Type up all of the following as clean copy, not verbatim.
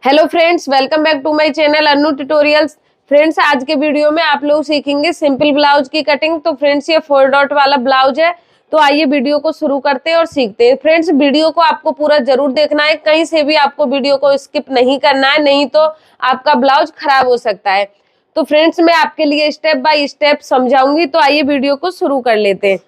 Hello friends, welcome back to my channel Annu tutorials. Friends, आज के video में आप लोग सीखेंगे सिंपल ब्लाउज की कटिंग। तो फ्रेंड्स, ये 4 डॉट वाला ब्लाउज है। तो आइए वीडियो को शुरू करते हैं और सीखते हैं। फ्रेंड्स, वीडियो को आपको पूरा जरूर देखना है, कहीं से भी आपको वीडियो को स्किप नहीं करना है, नहीं तो आपका ब्लाउज खराब हो सकता है। तो फ्रेंड्स, मैं आपके लिए स्टेप बाय स्टेप समझाऊंगी। तो आइए वीडियो को शुरू कर लेते हैं।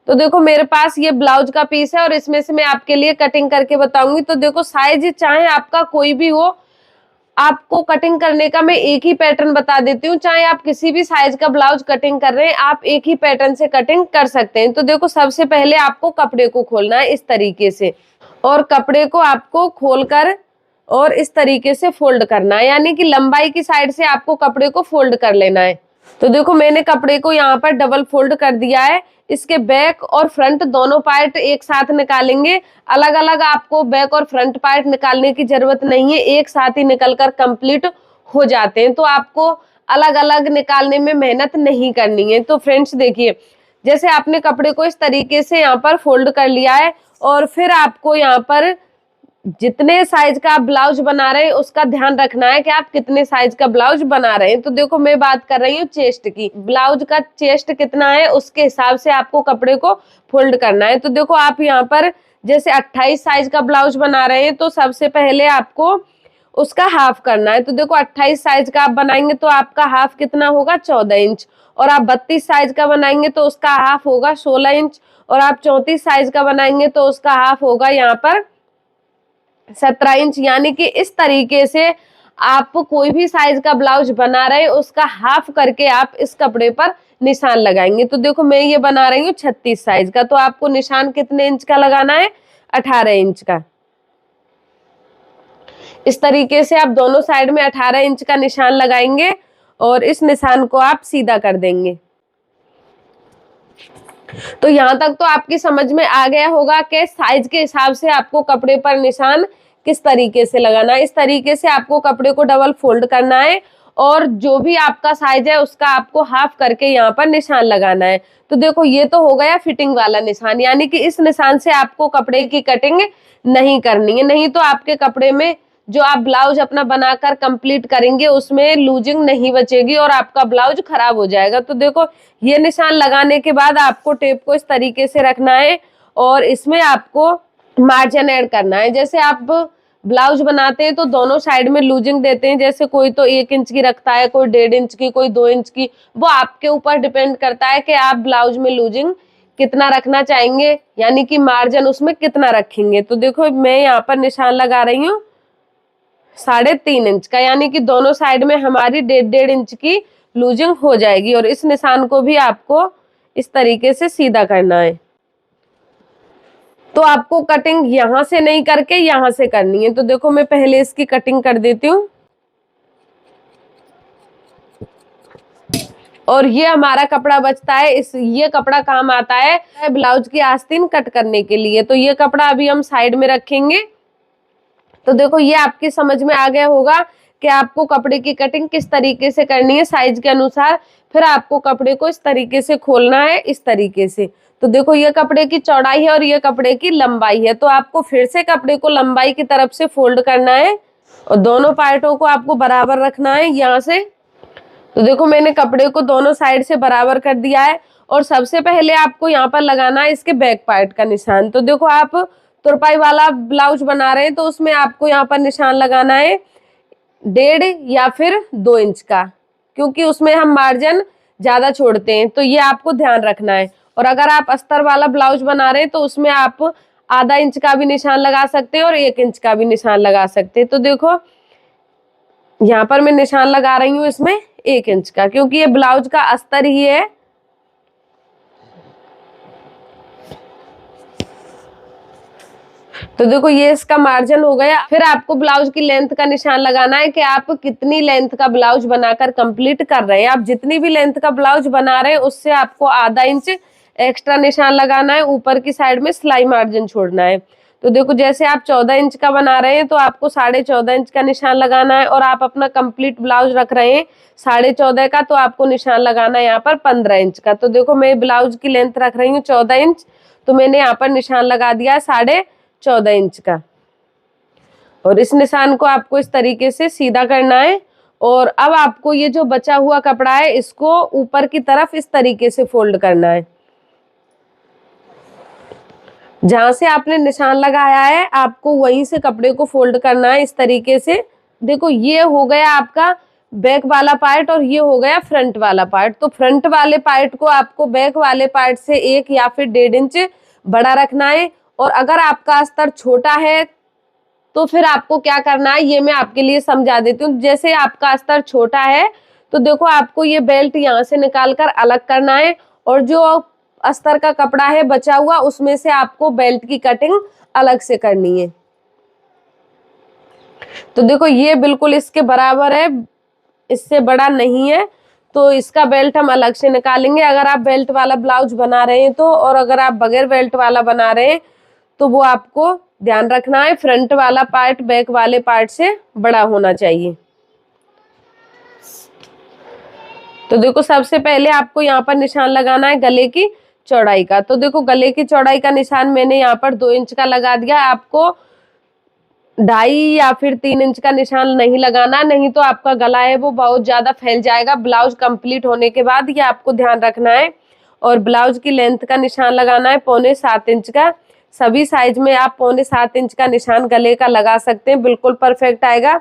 तो देखो, मेरे पास ये ब्लाउज का पीस है और इसमें से मैं आपके लिए कटिंग करके बताऊंगी। तो देखो, साइज चाहे आपका कोई भी हो, आपको कटिंग करने का मैं एक ही पैटर्न बता देती हूँ। चाहे आप किसी भी साइज का ब्लाउज कटिंग कर रहे हैं, आप एक ही पैटर्न से कटिंग कर सकते हैं। तो देखो, सबसे पहले आपको कपड़े को खोलना है इस तरीके से, और कपड़े को आपको खोलकर और इस तरीके से फोल्ड करना है, यानी कि लंबाई की साइड से आपको कपड़े को फोल्ड कर लेना है। तो देखो, मैंने कपड़े को यहाँ पर डबल फोल्ड कर दिया है। इसके बैक और फ्रंट दोनों पार्ट एक साथ निकालेंगे। अलग अलग आपको बैक और फ्रंट पार्ट निकालने की जरूरत नहीं है, एक साथ ही निकलकर कंप्लीट हो जाते हैं। तो आपको अलग अलग निकालने में मेहनत नहीं करनी है। तो फ्रेंड्स देखिए, जैसे आपने कपड़े को इस तरीके से यहाँ पर फोल्ड कर लिया है, और फिर आपको यहाँ पर जितने साइज का आप ब्लाउज बना रहे हैं उसका ध्यान रखना है कि आप कितने साइज का ब्लाउज बना रहे हैं। तो देखो, मैं बात कर रही हूँ चेस्ट की। ब्लाउज का चेस्ट कितना है उसके हिसाब से आपको कपड़े को फोल्ड करना है। तो देखो, आप यहाँ पर जैसे 28 साइज का ब्लाउज बना रहे हैं, तो सबसे पहले आपको उसका हाफ करना है। तो देखो, 28 साइज का आप बनाएंगे तो आपका हाफ कितना होगा, 14 इंच। और आप 32 साइज का बनाएंगे तो उसका हाफ होगा 16 इंच। और आप 34 साइज का बनाएंगे तो उसका हाफ होगा यहाँ पर 17 इंच। यानी कि इस तरीके से आप कोई भी साइज का ब्लाउज बना रहे हैं उसका हाफ करके आप इस कपड़े पर निशान लगाएंगे। तो देखो, मैं ये बना रही हूँ 36 साइज का, तो आपको निशान कितने इंच का लगाना है, 18 इंच का। इस तरीके से आप दोनों साइड में 18 इंच का निशान लगाएंगे और इस निशान को आप सीधा कर देंगे। तो यहाँ तक तो आपकी समझ में आ गया होगा कि साइज के हिसाब से आपको कपड़े पर निशान किस तरीके से लगाना है। इस तरीके से आपको कपड़े को डबल फोल्ड करना है और जो भी आपका साइज है उसका आपको हाफ करके यहाँ पर निशान लगाना है। तो देखो, ये तो हो गया फिटिंग वाला निशान, यानी कि इस निशान से आपको कपड़े की कटिंग नहीं करनी है, नहीं तो आपके कपड़े में जो आप ब्लाउज अपना बनाकर कंप्लीट करेंगे उसमें लूजिंग नहीं बचेगी और आपका ब्लाउज खराब हो जाएगा। तो देखो, ये निशान लगाने के बाद आपको टेप को इस तरीके से रखना है और इसमें आपको मार्जिन ऐड करना है। जैसे आप ब्लाउज बनाते हैं तो दोनों साइड में लूजिंग देते हैं, जैसे कोई तो 1 इंच की रखता है, कोई 1.5 इंच की, कोई 2 इंच की। वो आपके ऊपर डिपेंड करता है कि आप ब्लाउज में लूजिंग कितना रखना चाहेंगे, यानी कि मार्जिन उसमें कितना रखेंगे। तो देखो, मैं यहाँ पर निशान लगा रही हूँ 3.5 इंच का, यानी कि दोनों साइड में हमारी 1.5 इंच की लूजिंग हो जाएगी। और इस निशान को भी आपको इस तरीके से सीधा करना है। तो आपको कटिंग यहां से नहीं करके यहां से करनी है। तो देखो, मैं पहले इसकी कटिंग कर देती हूँ। और ये हमारा कपड़ा बचता है, ये कपड़ा काम आता है ब्लाउज की आस्तीन कट करने के लिए। तो ये कपड़ा अभी हम साइड में रखेंगे। तो देखो, ये आपकी समझ में आ गया होगा कि आपको कपड़े की कटिंग किस तरीके से करनी है साइज के अनुसार। फिर आपको कपड़े को इस तरीके से खोलना है, इस तरीके से। तो देखो, ये कपड़े की चौड़ाई है और ये कपड़े की लंबाई है। तो आपको फिर से कपड़े को लंबाई की तरफ से फोल्ड करना है और दोनों पार्टों को आपको बराबर रखना है यहाँ से। तो देखो, मैंने कपड़े को दोनों साइड से बराबर कर दिया है और सबसे पहले आपको यहाँ पर लगाना है इसके बैक पार्ट का निशान। तो देखो, आप तुरपाई वाला ब्लाउज बना रहे हैं तो उसमें आपको यहाँ पर निशान लगाना है 1.5 या फिर 2 इंच का, क्योंकि उसमें हम मार्जिन ज्यादा छोड़ते हैं। तो ये आपको ध्यान रखना है। और अगर आप अस्तर वाला ब्लाउज बना रहे हैं तो उसमें आप आधा इंच का भी निशान लगा सकते हैं और 1 इंच का भी निशान लगा सकते हैं। तो देखो, यहाँ पर मैं निशान लगा रही हूँ इसमें 1 इंच का, क्योंकि ये ब्लाउज का अस्तर ही है। तो देखो, ये इसका मार्जिन हो गया। फिर आपको ब्लाउज की लेंथ का निशान लगाना है कि आप कितनी लेंथ का ब्लाउज बनाकर कंप्लीट कर रहे हैं। आप जितनी भी लेंथ का ब्लाउज बना रहे हैं उससे आपको आधा इंच एक्स्ट्रा निशान लगाना है, ऊपर की साइड में सिलाई मार्जिन छोड़ना है। तो देखो, जैसे आप 14 इंच का बना रहे हैं तो आपको 14.5 इंच का निशान लगाना है, और आप अपना कंप्लीट ब्लाउज रख रहे हैं 14.5 का, तो आपको निशान लगाना है यहाँ पर 15 इंच का। तो देखो, मैं ब्लाउज की लेंथ रख रही हूँ 14 इंच, तो मैंने यहाँ पर निशान लगा दिया है 14.5 इंच का। और इस निशान को आपको इस तरीके से सीधा करना है। और अब आपको ये जो बचा हुआ कपड़ा है इसको ऊपर की तरफ इस तरीके से फोल्ड करना है। जहां से आपने निशान लगाया है आपको वहीं से कपड़े को फोल्ड करना है इस तरीके से। देखो ये हो गया आपका बैक वाला पार्ट और ये हो गया फ्रंट वाला पार्ट। तो फ्रंट वाले पार्ट को आपको बैक वाले पार्ट से 1 या फिर 1.5 इंच बड़ा रखना है। और अगर आपका अस्तर छोटा है तो फिर आपको क्या करना है ये मैं आपके लिए समझा देती हूँ। जैसे आपका अस्तर छोटा है तो देखो आपको ये बेल्ट यहाँ से निकाल कर अलग करना है और जो अस्तर का कपड़ा है बचा हुआ उसमें से आपको बेल्ट की कटिंग अलग से करनी है। तो देखो ये बिल्कुल इसके बराबर है, इससे बड़ा नहीं है, तो इसका बेल्ट हम अलग से निकालेंगे अगर आप बेल्ट वाला ब्लाउज बना रहे हैं तो। और अगर आप बगैर बेल्ट वाला बना रहे हैं तो वो आपको ध्यान रखना है फ्रंट वाला पार्ट बैक वाले पार्ट से बड़ा होना चाहिए। तो देखो सबसे पहले आपको यहाँ पर निशान लगाना है गले की चौड़ाई का। तो देखो गले की चौड़ाई का निशान मैंने यहाँ पर 2 इंच का लगा दिया। आपको 2.5 या फिर 3 इंच का निशान नहीं लगाना, नहीं तो आपका गला है वो बहुत ज्यादा फैल जाएगा ब्लाउज कंप्लीट होने के बाद, ये आपको ध्यान रखना है। और ब्लाउज की लेंथ का निशान लगाना है 6.25 इंच का। सभी साइज में आप 6.25 इंच का निशान गले का लगा सकते हैं, बिल्कुल परफेक्ट आएगा।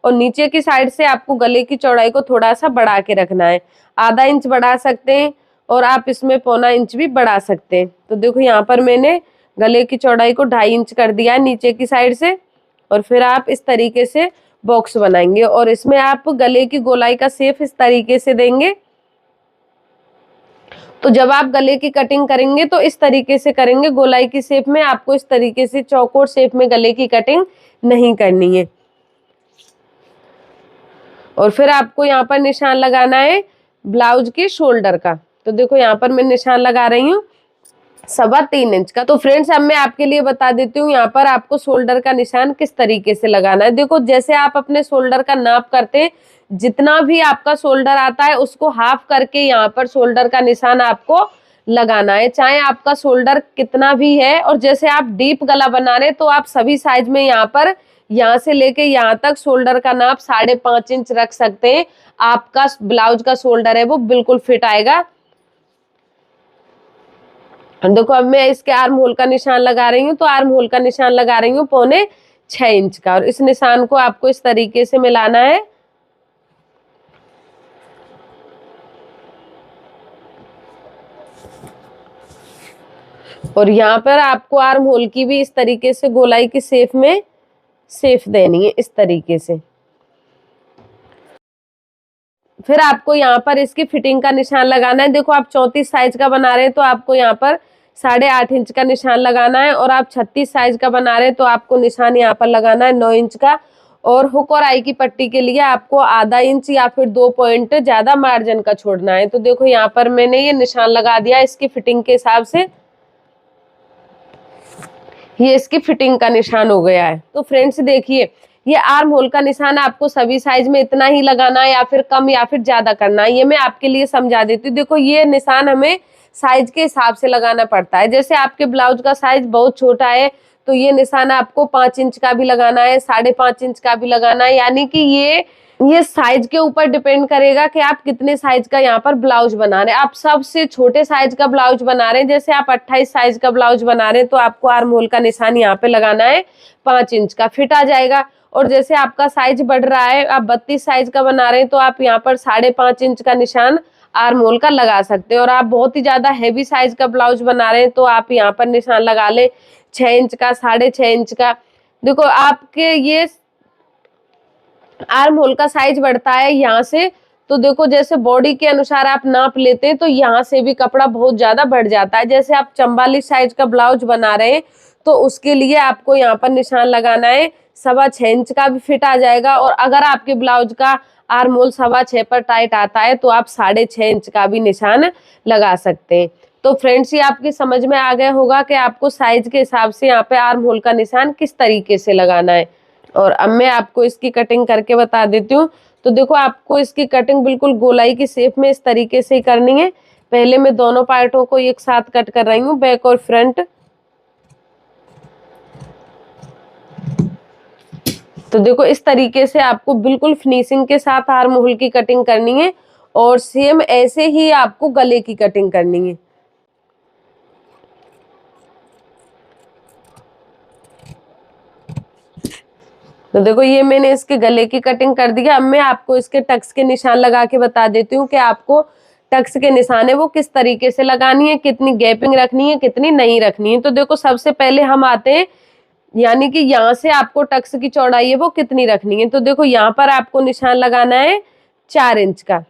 और नीचे की साइड से आपको गले की चौड़ाई को थोड़ा सा बढ़ा के रखना है, आधा इंच बढ़ा सकते हैं और आप इसमें 0.25 इंच भी बढ़ा सकते हैं। तो देखो यहाँ पर मैंने गले की चौड़ाई को 2.5 इंच कर दिया है नीचे की साइड से। और फिर आप इस तरीके से बॉक्स बनाएंगे और इसमें आप गले की गोलाई का शेप इस तरीके से देंगे। तो जब आप गले की कटिंग करेंगे तो इस तरीके से करेंगे, गोलाई की शेप में, आपको इस तरीके से चौकोर शेप में गले की कटिंग नहीं करनी है। और फिर आपको यहाँ पर निशान लगाना है ब्लाउज के शोल्डर का। तो देखो यहाँ पर मैं निशान लगा रही हूँ 3.25 इंच का। तो फ्रेंड्स अब मैं आपके लिए बता देती हूँ यहाँ पर आपको शोल्डर का निशान किस तरीके से लगाना है। देखो जैसे आप अपने शोल्डर का नाप करते हैं, जितना भी आपका शोल्डर आता है उसको हाफ करके यहाँ पर शोल्डर का निशान आपको लगाना है, चाहे आपका शोल्डर कितना भी है। और जैसे आप डीप गला बना रहे तो आप सभी साइज में यहाँ पर यहाँ से लेके यहाँ तक शोल्डर का नाप 5.5 इंच रख सकते हैं। आपका ब्लाउज का शोल्डर है वो बिल्कुल फिट आएगा। देखो अब मैं इसके आर्म होल का निशान लगा रही हूँ। तो आर्म होल का निशान लगा रही हूँ 6.25 इंच का। और इस निशान को आपको इस तरीके से मिलाना है। और यहाँ पर आपको आर्म होल की भी इस तरीके से गोलाई की शेप में शेप देनी है इस तरीके से। फिर आपको यहाँ पर इसकी फिटिंग का निशान लगाना है। देखो आप 34 साइज का बना रहे हैं तो आपको यहाँ पर 8.5 इंच का निशान लगाना है। और आप 36 साइज का बना रहे हैं तो आपको निशान यहाँ पर लगाना है 9 इंच का। और हुक और आई की पट्टी के लिए आपको आधा इंच या फिर 2 पॉइंट ज्यादा मार्जिन का छोड़ना है। तो देखो यहाँ पर मैंने ये निशान लगा दिया इसकी फिटिंग के हिसाब से, ये इसकी फिटिंग का निशान हो गया है। तो फ्रेंड्स देखिए ये आर्म होल का निशान आपको सभी साइज में इतना ही लगाना है या फिर कम या फिर ज्यादा करना है, ये मैं आपके लिए समझा देती हूँ। देखो ये निशान हमें साइज के हिसाब से लगाना पड़ता है। जैसे आपके ब्लाउज का साइज बहुत छोटा है तो ये निशान आपको 5 इंच का भी लगाना है, 5.5 इंच का भी लगाना है। यानी कि ये साइज के ऊपर डिपेंड करेगा कि आप कितने साइज का यहाँ पर ब्लाउज बना रहे हैं। आप सबसे छोटे साइज का ब्लाउज बना रहे हैं, जैसे आप 28 साइज का ब्लाउज बना रहे हैं तो आपको आर्म होल का निशान यहाँ पे लगाना है 5 इंच का, फिट आ जाएगा। और जैसे आपका साइज बढ़ रहा है, आप 32 साइज का बना रहे हैं तो आप यहाँ पर 5.5 इंच का निशान आर्म होल का लगा सकते हैं। और आप बहुत ही ज्यादा हैवी साइज का ब्लाउज बना रहे हैं तो आप यहाँ पर निशान लगा ले 6 इंच का, 6.5 इंच का। देखो आपके ये आर्म होल का साइज बढ़ता है यहाँ से, तो देखो जैसे बॉडी के अनुसार आप नाप लेते हैं तो यहाँ से भी कपड़ा बहुत ज्यादा बढ़ जाता है। जैसे आप 44 साइज का ब्लाउज बना रहे हैं तो उसके लिए आपको यहाँ पर निशान लगाना है 6.25 इंच का, भी फिट आ जाएगा। और अगर आपके ब्लाउज का आर्म होल 6.25 पर टाइट आता है तो आप 6.5 इंच का भी निशान लगा सकते हैं। तो फ्रेंड्स ये आपकी समझ में आ गया होगा कि आपको साइज के हिसाब से यहाँ पे आर्म होल का निशान किस तरीके से लगाना है। और अब मैं आपको इसकी कटिंग करके बता देती हूँ। तो देखो आपको इसकी कटिंग बिल्कुल गोलाई की शेप में इस तरीके से ही करनी है। पहले मैं दोनों पार्टों को एक साथ कट कर रही हूँ, बैक और फ्रंट। तो देखो इस तरीके से आपको बिल्कुल फिनिशिंग के साथ आर्म होल की कटिंग करनी है और सेम ऐसे ही आपको गले की कटिंग करनी है। तो देखो ये मैंने इसके गले की कटिंग कर दी है। अब मैं आपको इसके टक्स के निशान लगा के बता देती हूँ कि आपको टक्स के निशान है वो किस तरीके से लगानी है, कितनी गैपिंग रखनी है, कितनी नहीं रखनी है। तो देखो सबसे पहले हम आते हैं, यानी कि यहाँ से आपको टक्स की चौड़ाई है वो कितनी रखनी है। तो देखो यहाँ पर आपको निशान लगाना है 4 इंच का।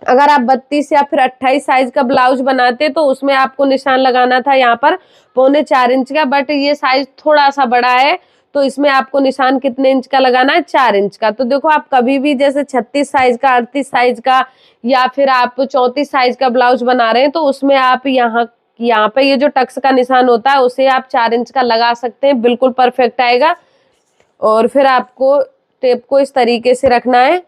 अगर आप 32 या फिर 28 साइज का ब्लाउज बनाते तो उसमें आपको निशान लगाना था यहाँ पर 4.25 इंच का, बट ये साइज थोड़ा सा बड़ा है तो इसमें आपको निशान कितने इंच का लगाना है, 4 इंच का। तो देखो आप कभी भी जैसे 36 साइज का, 38 साइज का या फिर आप 34 साइज का ब्लाउज बना रहे हैं तो उसमें आप यहाँ पे ये जो टक्स का निशान होता है उसे आप 4 इंच का लगा सकते हैं, बिल्कुल परफेक्ट आएगा। और फिर आपको टेप को इस तरीके से रखना है,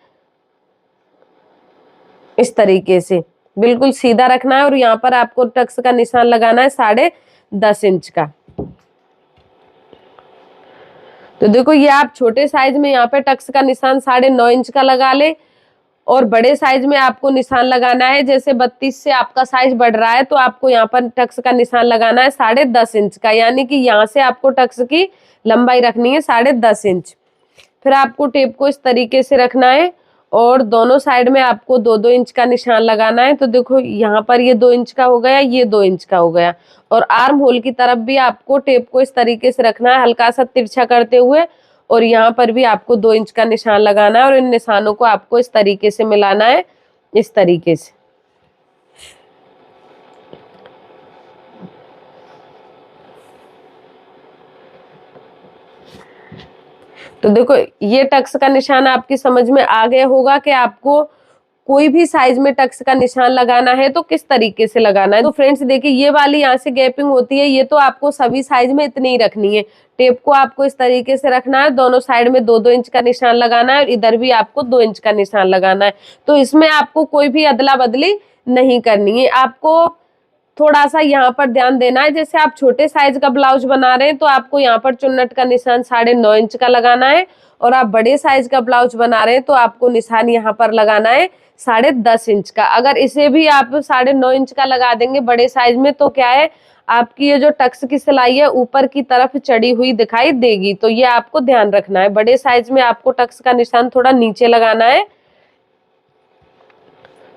इस तरीके से बिल्कुल सीधा रखना है और यहाँ पर आपको टक्स का निशान लगाना है 10.5 इंच का। तो देखो ये आप छोटे साइज में यहाँ पे टक्स का निशान 9.5 इंच का लगा ले और बड़े साइज में आपको निशान लगाना है, जैसे 32 से आपका साइज बढ़ रहा है तो आपको यहाँ पर टक्स का निशान लगाना है 10.5 इंच का, यानी कि यहाँ से आपको टक्स की लंबाई रखनी है 10.5 इंच। फिर आपको टेप को इस तरीके से रखना है और दोनों साइड में आपको 2-2 इंच का निशान लगाना है। तो देखो यहाँ पर ये 2 इंच का हो गया, ये 2 इंच का हो गया। और आर्म होल की तरफ भी आपको टेप को इस तरीके से रखना है, हल्का सा तिरछा करते हुए, और यहाँ पर भी आपको 2 इंच का निशान लगाना है और इन निशानों को आपको इस तरीके से मिलाना है, इस तरीके से। तो देखो ये टक्स का निशान आपकी समझ में आ गया होगा कि आपको कोई भी साइज में टक्स का निशान लगाना है तो किस तरीके से लगाना है। तो फ्रेंड्स देखिए ये वाली यहाँ से गैपिंग होती है, ये तो आपको सभी साइज में इतनी ही रखनी है। टेप को आपको इस तरीके से रखना है, दोनों साइड में 2-2 इंच का निशान लगाना है और इधर भी आपको 2 इंच का निशान लगाना है। तो इसमें आपको कोई भी अदला बदली नहीं करनी है। आपको थोड़ा सा यहाँ पर ध्यान देना है, जैसे आप छोटे साइज का ब्लाउज बना रहे हैं तो आपको यहाँ पर चुन्नट का निशान 9.5 इंच का लगाना है, और आप बड़े साइज का ब्लाउज बना रहे हैं तो आपको निशान यहाँ पर लगाना है 10.5 इंच का। अगर इसे भी आप 9.5 इंच का लगा देंगे बड़े साइज में तो क्या है, आपकी ये जो टक्स की सिलाई है ऊपर की तरफ चढ़ी हुई दिखाई देगी। तो ये आपको ध्यान रखना है, बड़े साइज में आपको टक्स का निशान थोड़ा नीचे लगाना है।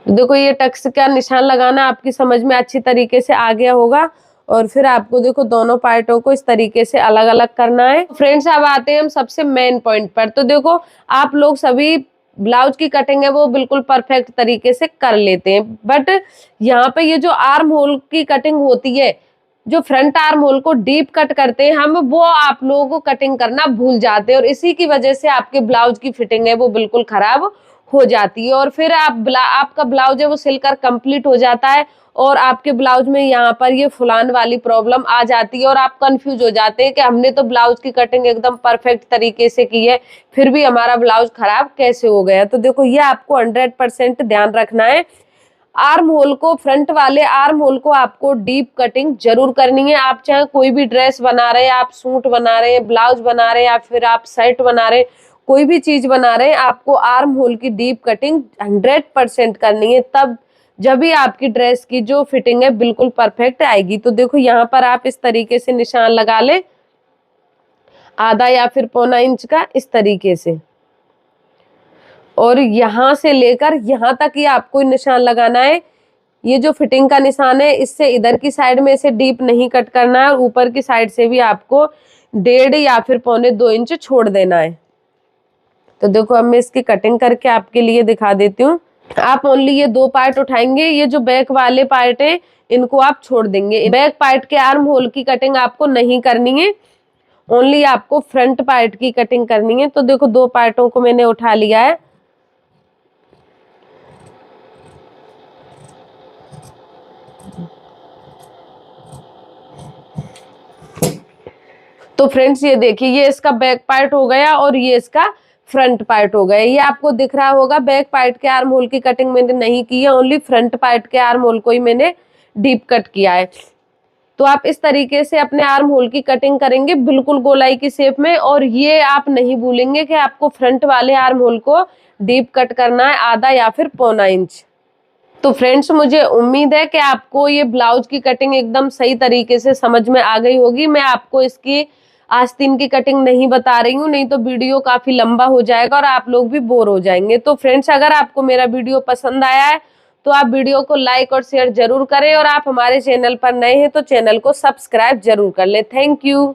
देखो ये टक्स का निशान लगाना आपकी समझ में अच्छी तरीके से आ गया होगा। और फिर आपको देखो दोनों पार्टों को इस तरीके से अलग अलग करना है। फ्रेंड्स अब आते हैं हम सबसे मेन पॉइंट पर। तो देखो आप लोग सभी ब्लाउज की कटिंग है वो बिल्कुल परफेक्ट तरीके से कर लेते हैं, बट यहाँ पे ये जो आर्म होल की कटिंग होती है, जो फ्रंट आर्म होल को डीप कट करते हैं हम, वो आप लोगों को कटिंग करना भूल जाते हैं और इसी की वजह से आपके ब्लाउज की फिटिंग है वो बिल्कुल खराब हो जाती है। और फिर आपका ब्लाउज है वो सिलकर कंप्लीट हो जाता है और आपके ब्लाउज में यहाँ पर ये फुलान वाली प्रॉब्लम आ जाती है और आप कंफ्यूज हो जाते हैं कि हमने तो ब्लाउज की कटिंग एकदम परफेक्ट तरीके से की है, फिर भी हमारा ब्लाउज खराब कैसे हो गया। तो देखो ये आपको 100% ध्यान रखना है। आर्म होल को, फ्रंट वाले आर्म होल को आपको डीप कटिंग जरूर करनी है। आप चाहे कोई भी ड्रेस बना रहे हैं, आप सूट बना रहे हैं, ब्लाउज बना रहे हैं या फिर आप शर्ट बना रहे हैं, कोई भी चीज बना रहे हैं, आपको आर्म होल की डीप कटिंग 100% करनी है, तब जब भी आपकी ड्रेस की जो फिटिंग है बिल्कुल परफेक्ट आएगी। तो देखो यहाँ पर आप इस तरीके से निशान लगा ले, आधा या फिर 1.25 इंच का, इस तरीके से, और यहाँ से लेकर यहाँ तक ही आपको निशान लगाना है। ये जो फिटिंग का निशान है इससे इधर की साइड में इसे डीप नहीं कट करना है और ऊपर की साइड से भी आपको 1.5 या फिर 1.25 इंच छोड़ देना है। तो देखो अब मैं इसकी कटिंग करके आपके लिए दिखा देती हूँ। आप ओनली ये 2 पार्ट उठाएंगे, ये जो बैक वाले पार्ट है इनको आप छोड़ देंगे। बैक पार्ट के आर्म होल की कटिंग आपको नहीं करनी है, ओनली आपको फ्रंट पार्ट की कटिंग करनी है। तो देखो 2 पार्टों को मैंने उठा लिया है। तो फ्रेंड्स ये देखिए, ये इसका बैक पार्ट हो गया और ये इसका फ्रंट पार्ट हो गया। ये आपको दिख रहा होगा, बैक पार्ट के आर्म होल की कटिंग मैंने नहीं की है, ओनली फ्रंट पार्ट के आर्म होल को ही मैंने डीप कट किया है। तो आप इस तरीके से अपने आर्म होल की कटिंग करेंगे बिल्कुल गोलाई की शेप में। और ये आप नहीं भूलेंगे कि आपको फ्रंट वाले आर्म होल को डीप कट करना है, आधा या फिर पौना इंच। तो फ्रेंड्स मुझे उम्मीद है कि आपको ये ब्लाउज की कटिंग एकदम सही तरीके से समझ में आ गई होगी। मैं आपको इसकी आस्तीन की कटिंग नहीं बता रही हूँ, नहीं तो वीडियो काफी लंबा हो जाएगा और आप लोग भी बोर हो जाएंगे। तो फ्रेंड्स अगर आपको मेरा वीडियो पसंद आया है तो आप वीडियो को लाइक और शेयर जरूर करें, और आप हमारे चैनल पर नए हैं तो चैनल को सब्सक्राइब जरूर कर ले। Thank you.